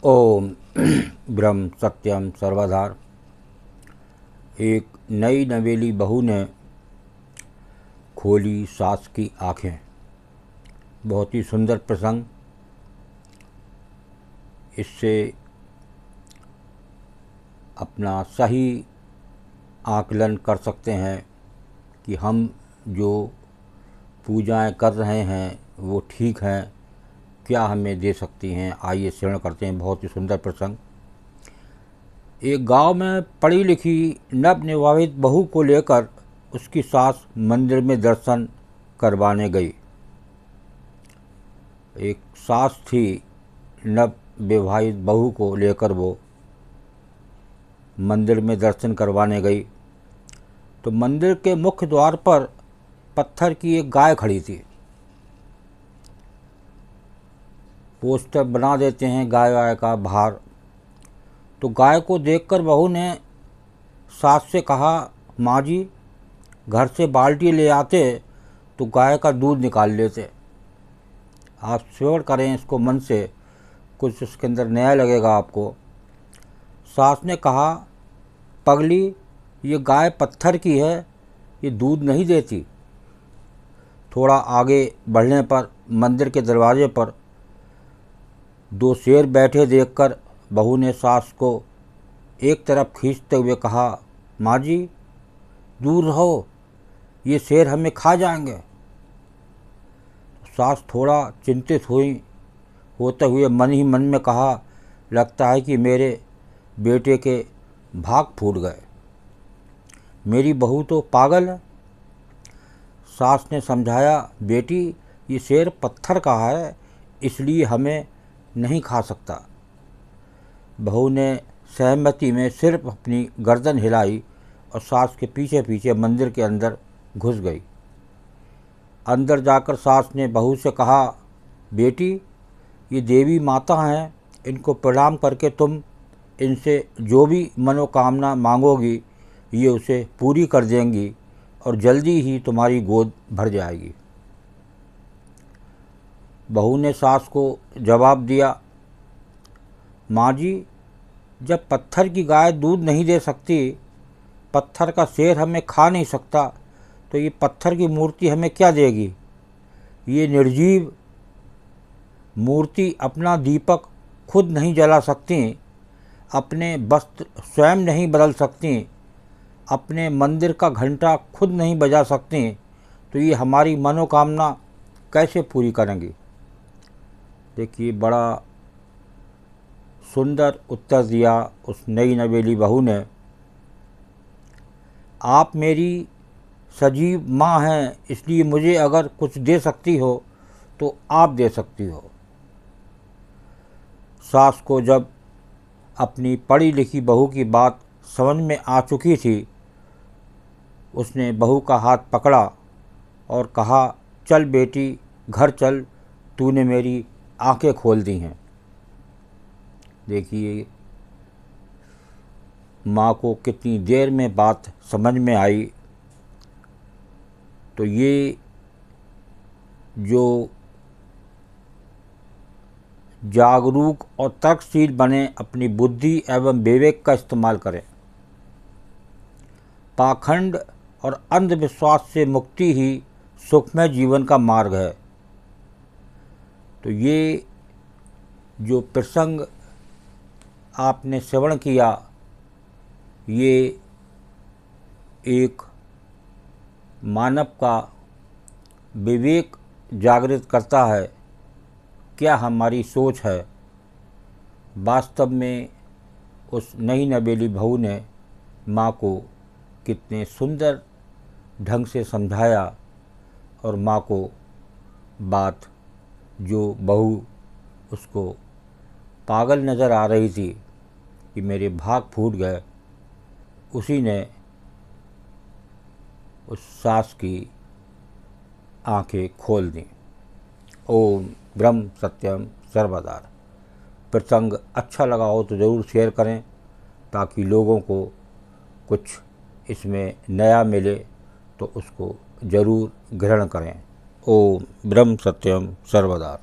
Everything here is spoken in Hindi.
ओम ब्रह्म सत्यम सर्वधार। एक नई नवेली बहू ने खोली सास की आँखें। बहुत ही सुंदर प्रसंग। इससे अपना सही आकलन कर सकते हैं कि हम जो पूजाएं कर रहे हैं वो ठीक हैं, क्या हमें दे सकती हैं। आइए श्रवण करते हैं बहुत ही सुंदर प्रसंग। एक गांव में पढ़ी लिखी नवविवाहित बहू को लेकर उसकी सास मंदिर में दर्शन करवाने गई। एक सास थी, नवविवाहित बहू को लेकर वो मंदिर में दर्शन करवाने गई तो मंदिर के मुख्य द्वार पर पत्थर की एक गाय खड़ी थी। पोस्टर बना देते हैं गाय वाय का बाहर। तो गाय को देखकर बहू ने सास से कहा, माँ जी घर से बाल्टी ले आते तो गाय का दूध निकाल लेते। आप श्रवण करें इसको मन से, कुछ इसके अंदर नया लगेगा आपको। सास ने कहा, पगली ये गाय पत्थर की है, ये दूध नहीं देती। थोड़ा आगे बढ़ने पर मंदिर के दरवाजे पर दो शेर बैठे देखकर बहू ने सास को एक तरफ खींचते हुए कहा, माँ जी दूर रहो, ये शेर हमें खा जाएंगे। सास थोड़ा चिंतित होते हुए मन ही मन में कहा, लगता है कि मेरे बेटे के भाग फूट गए, मेरी बहू तो पागल है। सास ने समझाया, बेटी ये शेर पत्थर का है, इसलिए हमें नहीं खा सकता। बहू ने सहमति में सिर्फ अपनी गर्दन हिलाई और सास के पीछे पीछे मंदिर के अंदर घुस गई। अंदर जाकर सास ने बहू से कहा, बेटी ये देवी माता हैं, इनको प्रणाम करके तुम इनसे जो भी मनोकामना मांगोगी ये उसे पूरी कर देंगी और जल्दी ही तुम्हारी गोद भर जाएगी। बहू ने सास को जवाब दिया, माँ जी जब पत्थर की गाय दूध नहीं दे सकती, पत्थर का शेर हमें खा नहीं सकता, तो ये पत्थर की मूर्ति हमें क्या देगी। ये निर्जीव मूर्ति अपना दीपक खुद नहीं जला सकती, अपने वस्त्र स्वयं नहीं बदल सकती, अपने मंदिर का घंटा खुद नहीं बजा सकती, तो ये हमारी मनोकामना कैसे पूरी करेंगी। देखिए बड़ा सुंदर उत्तर दिया उस नई नवेली बहू ने। आप मेरी सजीव माँ हैं, इसलिए मुझे अगर कुछ दे सकती हो तो आप दे सकती हो। सास को जब अपनी पढ़ी लिखी बहू की बात समझ में आ चुकी थी, उसने बहू का हाथ पकड़ा और कहा, चल बेटी घर चल, तूने मेरी आंखें खोल दी हैं। देखिए माँ को कितनी देर में बात समझ में आई। तो ये जो जागरूक और तर्कशील बने, अपनी बुद्धि एवं विवेक का इस्तेमाल करें। पाखंड और अंधविश्वास से मुक्ति ही सुखमय जीवन का मार्ग है। तो ये जो प्रसंग आपने श्रवण किया, ये एक मानव का विवेक जागृत करता है। क्या हमारी सोच है। वास्तव में उस नई नवेली बहू ने माँ को कितने सुंदर ढंग से समझाया और माँ को बात जो बहू उसको पागल नज़र आ रही थी कि मेरे भाग फूट गए, उसी ने उस सास की आंखें खोल दी। ओम ब्रह्म सत्यम सर्वदार। प्रसंग अच्छा लगा हो तो ज़रूर शेयर करें ताकि लोगों को कुछ इसमें नया मिले, तो उसको ज़रूर ग्रहण करें। ओम ब्रह्म सत्यम सर्वदार।